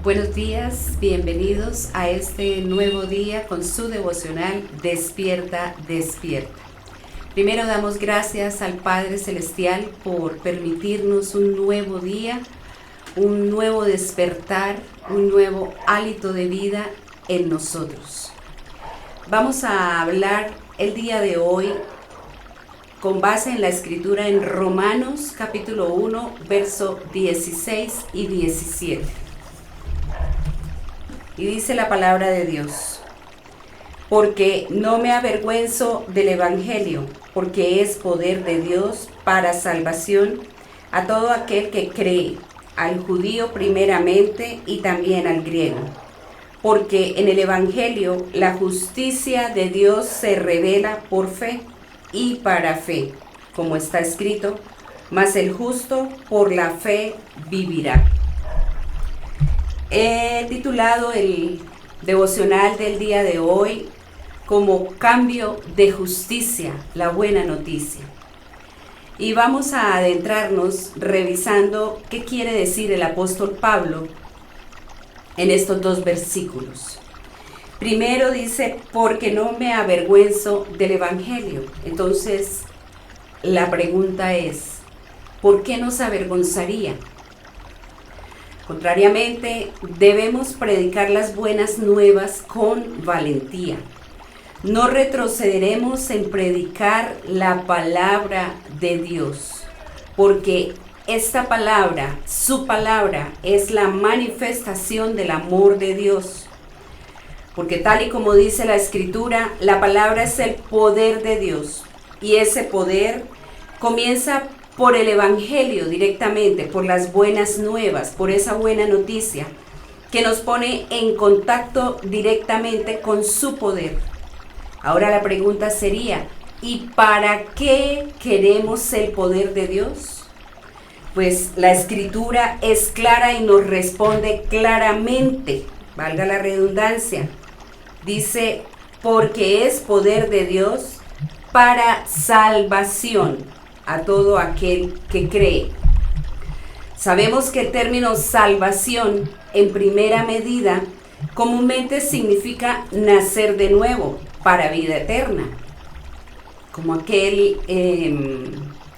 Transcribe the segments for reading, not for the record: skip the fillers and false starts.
Buenos días, bienvenidos a este nuevo día con su devocional Despierta, Despierta. Primero damos gracias al Padre Celestial por permitirnos un nuevo día, un nuevo despertar, un nuevo hálito de vida en nosotros. Vamos a hablar el día de hoy con base en la escritura en Romanos capítulo 1, verso 16 y 17. Y dice la palabra de Dios: porque no me avergüenzo del Evangelio, porque es poder de Dios para salvación a todo aquel que cree, al judío primeramente y también al griego. Porque en el Evangelio la justicia de Dios se revela por fe y para fe, como está escrito: mas el justo por la fe vivirá. He titulado el devocional del día de hoy como Cambio de Justicia, la buena noticia. Y vamos a adentrarnos revisando qué quiere decir el apóstol Pablo en estos dos versículos. Primero dice, porque no me avergüenzo del Evangelio. Entonces, la pregunta es, ¿por qué nos avergonzaría? Contrariamente, debemos predicar las buenas nuevas con valentía. No retrocederemos en predicar la palabra de Dios, porque esta palabra, su palabra, es la manifestación del amor de Dios. Porque tal y como dice la Escritura, la palabra es el poder de Dios, y ese poder comienza por el Evangelio directamente, por las buenas nuevas, por esa buena noticia que nos pone en contacto directamente con su poder. Ahora la pregunta sería, ¿y para qué queremos el poder de Dios? Pues la Escritura es clara y nos responde claramente, valga la redundancia. Dice, porque es poder de Dios para salvación a todo aquel que cree. Sabemos que el término salvación, en primera medida, comúnmente significa nacer de nuevo para vida eterna. Como aquel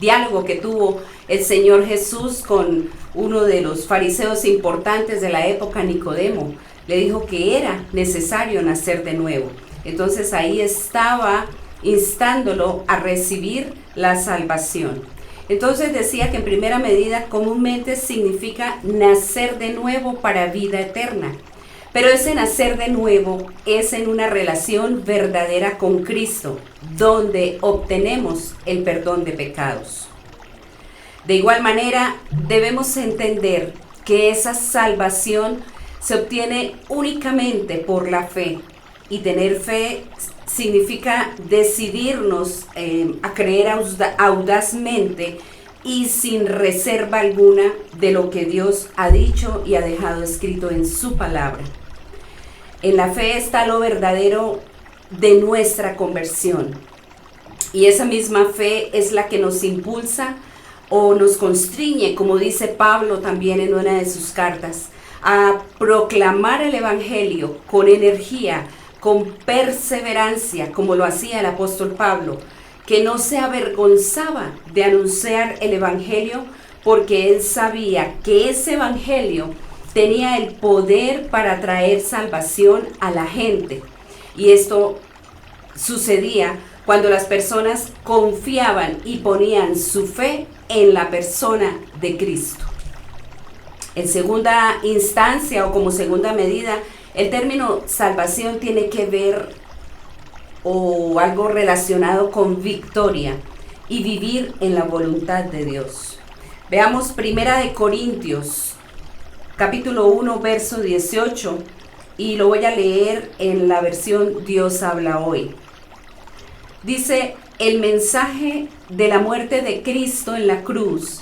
diálogo que tuvo el Señor Jesús con uno de los fariseos importantes de la época, Nicodemo. Le dijo que era necesario nacer de nuevo. Entonces ahí estaba instándolo a recibir la salvación. Entonces decía que en primera medida comúnmente significa nacer de nuevo para vida eterna. Pero ese nacer de nuevo es en una relación verdadera con Cristo, donde obtenemos el perdón de pecados. De igual manera, debemos entender que esa salvación se obtiene únicamente por la fe, y tener fe significa decidirnos a creer audazmente y sin reserva alguna de lo que Dios ha dicho y ha dejado escrito en su palabra. En la fe está lo verdadero de nuestra conversión, y esa misma fe es la que nos impulsa o nos constriñe, como dice Pablo también en una de sus cartas, a proclamar el Evangelio con energía, con perseverancia, como lo hacía el apóstol Pablo, que no se avergonzaba de anunciar el Evangelio, porque él sabía que ese Evangelio tenía el poder para traer salvación a la gente. Y esto sucedía cuando las personas confiaban y ponían su fe en la persona de Cristo. En segunda instancia, o como segunda medida, el término salvación tiene que ver o algo relacionado con victoria y vivir en la voluntad de Dios. Veamos Primera de Corintios, capítulo 1, verso 18, y lo voy a leer en la versión Dios habla hoy. Dice, el mensaje de la muerte de Cristo en la cruz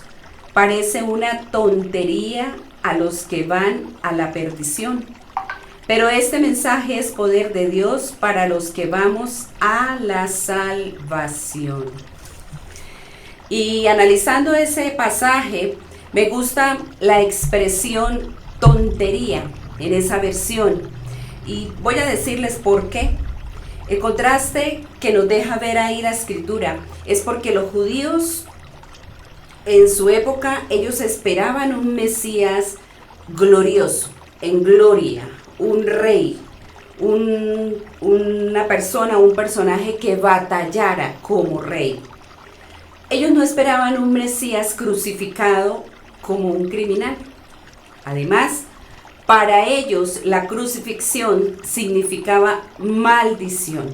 parece una tontería a los que van a la perdición. Pero este mensaje es poder de Dios para los que vamos a la salvación. Y analizando ese pasaje, me gusta la expresión tontería. en esa versión. Y voy a decirles por qué. El contraste que nos deja ver ahí la escritura es porque los judíos en su época, ellos esperaban un Mesías glorioso, en gloria, un rey, una persona, un personaje que batallara como rey. Ellos no esperaban un Mesías crucificado como un criminal. Además, para ellos la crucifixión significaba maldición.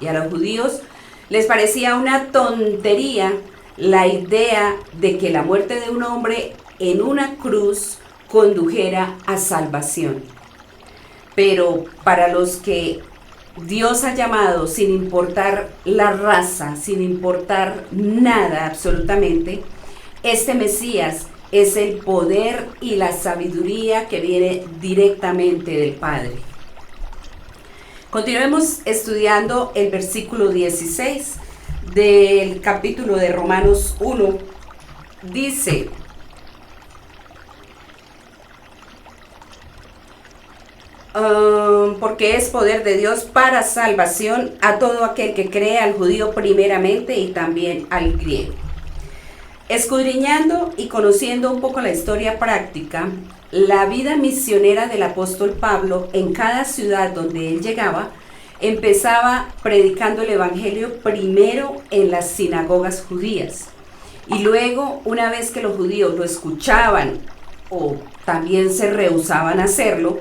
Y a los judíos les parecía una tontería la idea de que la muerte de un hombre en una cruz condujera a salvación. Pero para los que Dios ha llamado, sin importar la raza, sin importar nada absolutamente, este Mesías es el poder y la sabiduría que viene directamente del Padre. Continuemos estudiando el versículo 16 del capítulo de Romanos 1. Dice: porque es poder de Dios para salvación a todo aquel que cree, al judío primeramente y también al griego. Escudriñando y conociendo un poco la historia práctica, la vida misionera del apóstol Pablo en cada ciudad donde él llegaba, empezaba predicando el evangelio primero en las sinagogas judías. Y luego, una vez que los judíos lo escuchaban o también se rehusaban a hacerlo,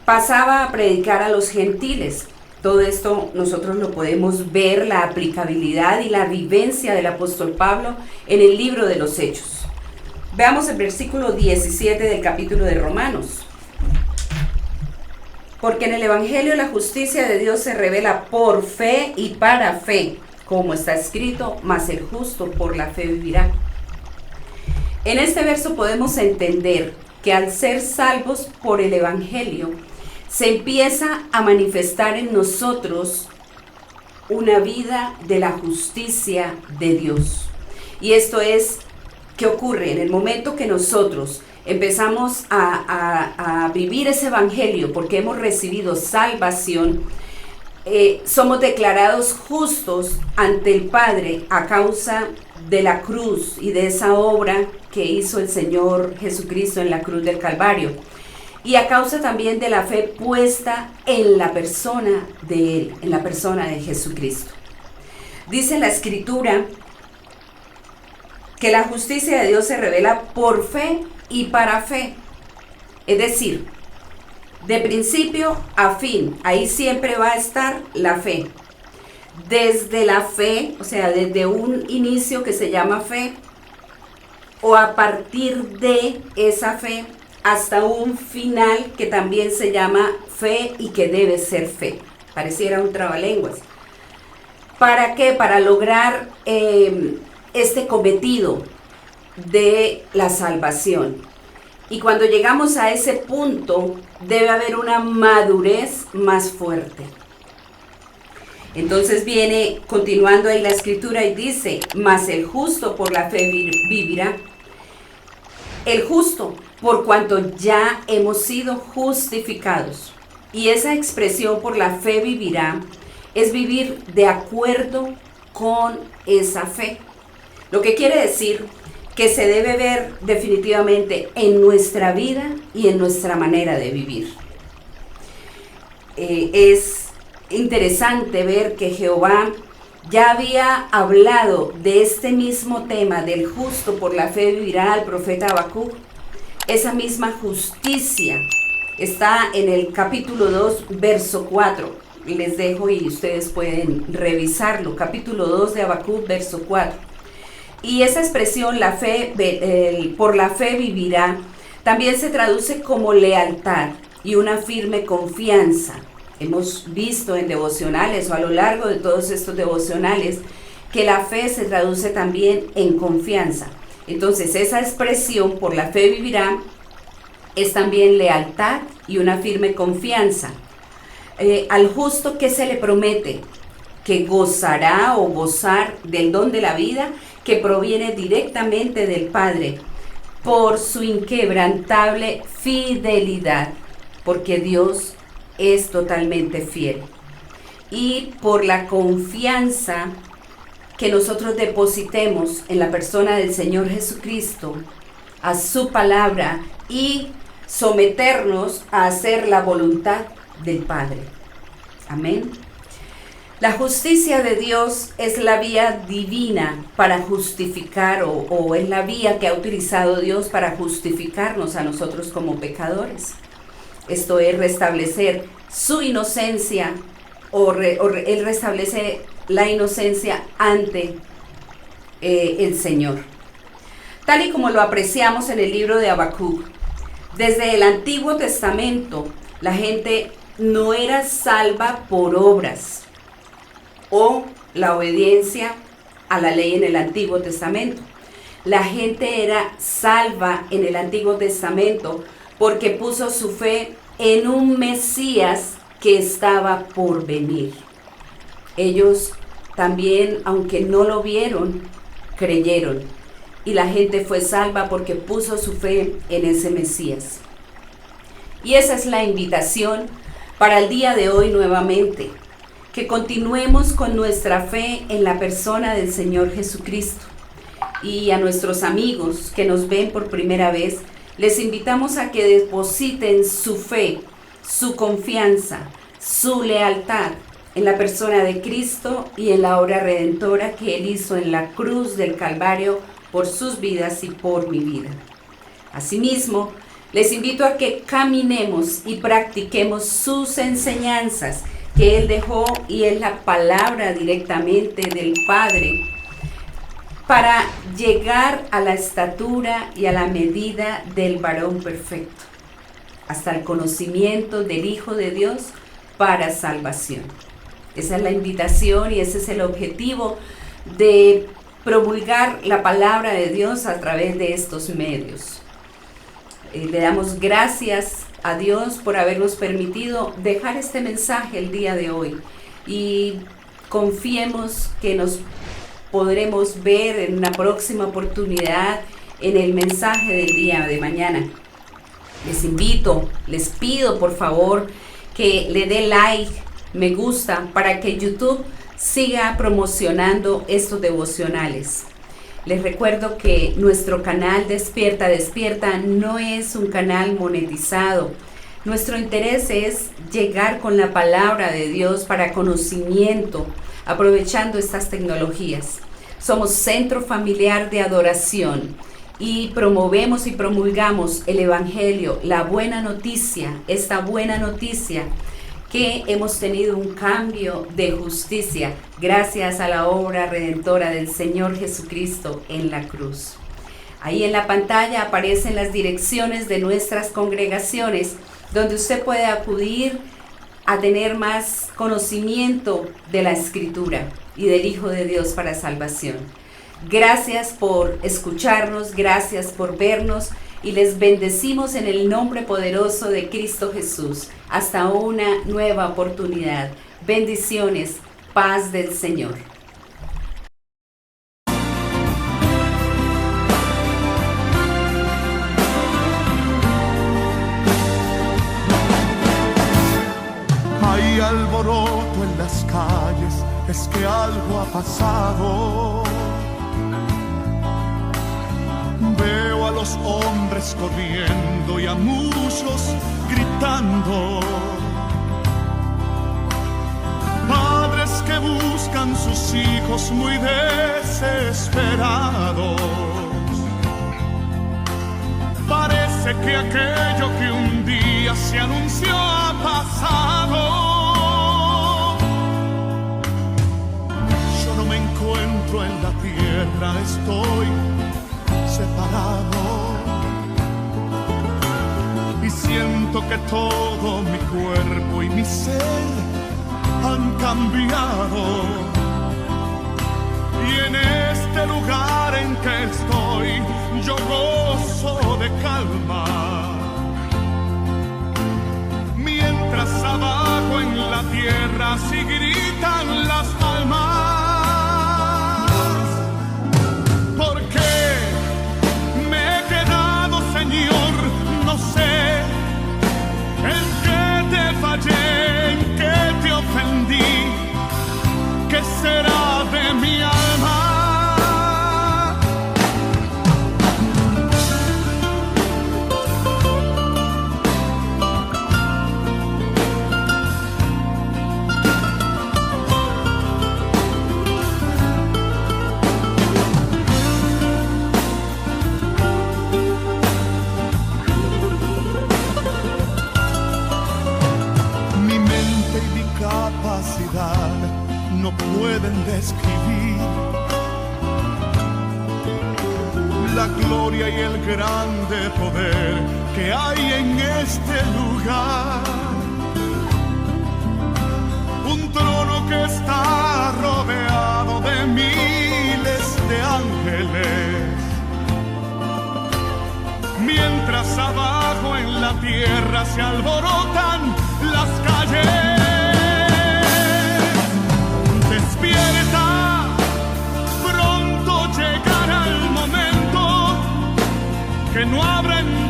pasaba a predicar a los gentiles. Todo esto nosotros lo podemos ver, la aplicabilidad y la vivencia del apóstol Pablo en el libro de los Hechos. Veamos el versículo 17 del capítulo de Romanos. Porque en el evangelio la justicia de Dios se revela por fe y para fe, como está escrito, mas el justo por la fe vivirá. En este verso podemos entender que al ser salvos por el evangelio, se empieza a manifestar en nosotros una vida de la justicia de Dios. Y esto es, ¿qué ocurre? En el momento que nosotros empezamos a vivir ese evangelio porque hemos recibido salvación, somos declarados justos ante el Padre a causa de la cruz y de esa obra que hizo el Señor Jesucristo en la cruz del Calvario. Y a causa también de la fe puesta en la persona de Él, en la persona de Jesucristo. Dice la Escritura que la justicia de Dios se revela por fe y para fe. Es decir, de principio a fin, ahí siempre va a estar la fe. Desde la fe, o sea, desde un inicio que se llama fe, o a partir de esa fe, hasta un final que también se llama fe y que debe ser fe. Pareciera un trabalenguas. ¿Para qué? Para lograr este cometido de la salvación. Y cuando llegamos a ese punto, debe haber una madurez más fuerte. Entonces viene continuando ahí la escritura y dice: mas el justo por la fe vivirá. El justo, por cuanto ya hemos sido justificados. Y esa expresión por la fe vivirá es vivir de acuerdo con esa fe. Lo que quiere decir que se debe ver definitivamente en nuestra vida y en nuestra manera de vivir. Es interesante ver que Jehová ya había hablado de este mismo tema del justo por la fe vivirá al profeta Habacuc. Esa misma justicia está en el capítulo 2, verso 4. Les dejo y ustedes pueden revisarlo. Capítulo 2 de Habacuc, verso 4. Y esa expresión, la fe, por la fe vivirá, también se traduce como lealtad y una firme confianza. Hemos visto en devocionales o a lo largo de todos estos devocionales que la fe se traduce también en confianza. Entonces esa expresión por la fe vivirá es también lealtad y una firme confianza. Al justo, ¿qué se le promete? Que gozará o gozar del don de la vida que proviene directamente del Padre por su inquebrantable fidelidad. porque Dios es totalmente fiel. Y por la confianza que nosotros depositemos en la persona del Señor Jesucristo, a su palabra y someternos a hacer la voluntad del Padre. Amén. La justicia de Dios es la vía divina para justificar o es la vía que ha utilizado Dios para justificarnos a nosotros como pecadores. Esto es restablecer su inocencia Él restablece la inocencia ante el Señor. Tal y como lo apreciamos en el libro de Habacuc, desde el Antiguo Testamento la gente no era salva por obras o la obediencia a la ley en el Antiguo Testamento. La gente era salva en el Antiguo Testamento porque puso su fe en un Mesías que estaba por venir. Ellos también, aunque no lo vieron, creyeron. Y la gente fue salva porque puso su fe en ese Mesías. Y esa es la invitación para el día de hoy nuevamente. Que continuemos con nuestra fe en la persona del Señor Jesucristo. Y a nuestros amigos que nos ven por primera vez, les invitamos a que depositen su fe, su confianza, su lealtad en la persona de Cristo y en la obra redentora que Él hizo en la cruz del Calvario por sus vidas y por mi vida. Asimismo, les invito a que caminemos y practiquemos sus enseñanzas que Él dejó y es la palabra directamente del Padre para llegar a la estatura y a la medida del varón perfecto, hasta el conocimiento del Hijo de Dios para salvación. Esa es la invitación y ese es el objetivo de promulgar la palabra de Dios a través de estos medios. Le damos gracias a Dios por habernos permitido dejar este mensaje el día de hoy y confiemos que nos podremos ver en una próxima oportunidad en el mensaje del día de mañana. Les pido por favor que le dé like, me gusta, para que YouTube siga promocionando estos devocionales. Les recuerdo que nuestro canal Despierta no es un canal monetizado. Nuestro interés es llegar con la palabra de Dios para conocimiento, aprovechando estas tecnologías. Somos Centro Familiar de Adoración y promovemos y promulgamos el Evangelio, la buena noticia, esta buena noticia que hemos tenido un cambio de justicia gracias a la obra redentora del Señor Jesucristo en la cruz. Ahí en la pantalla aparecen las direcciones de nuestras congregaciones donde usted puede acudir a tener más conocimiento de la Escritura y del Hijo de Dios para salvación. Gracias por escucharnos, gracias por vernos y les bendecimos en el nombre poderoso de Cristo Jesús. Hasta una nueva oportunidad. Bendiciones, paz del Señor. Hay alboroto en las calles, es que algo ha pasado. Veo a los hombres corriendo y a muchos gritando. Padres que buscan sus hijos muy desesperados. Parece que aquello que un día se anunció ha pasado. Yo no me encuentro en la tierra, estoy separado y siento que todo mi cuerpo y mi ser han cambiado. Y en este lugar en que estoy yo gozo de calma, mientras abajo en la tierra sí gritan las almas. Señor, no sé el la gloria y el grande poder que hay en este lugar. Un trono que está rodeado de miles de ángeles, mientras abajo en la tierra se alborotan las calles. Despierta, pronto llegará el momento que no habrá en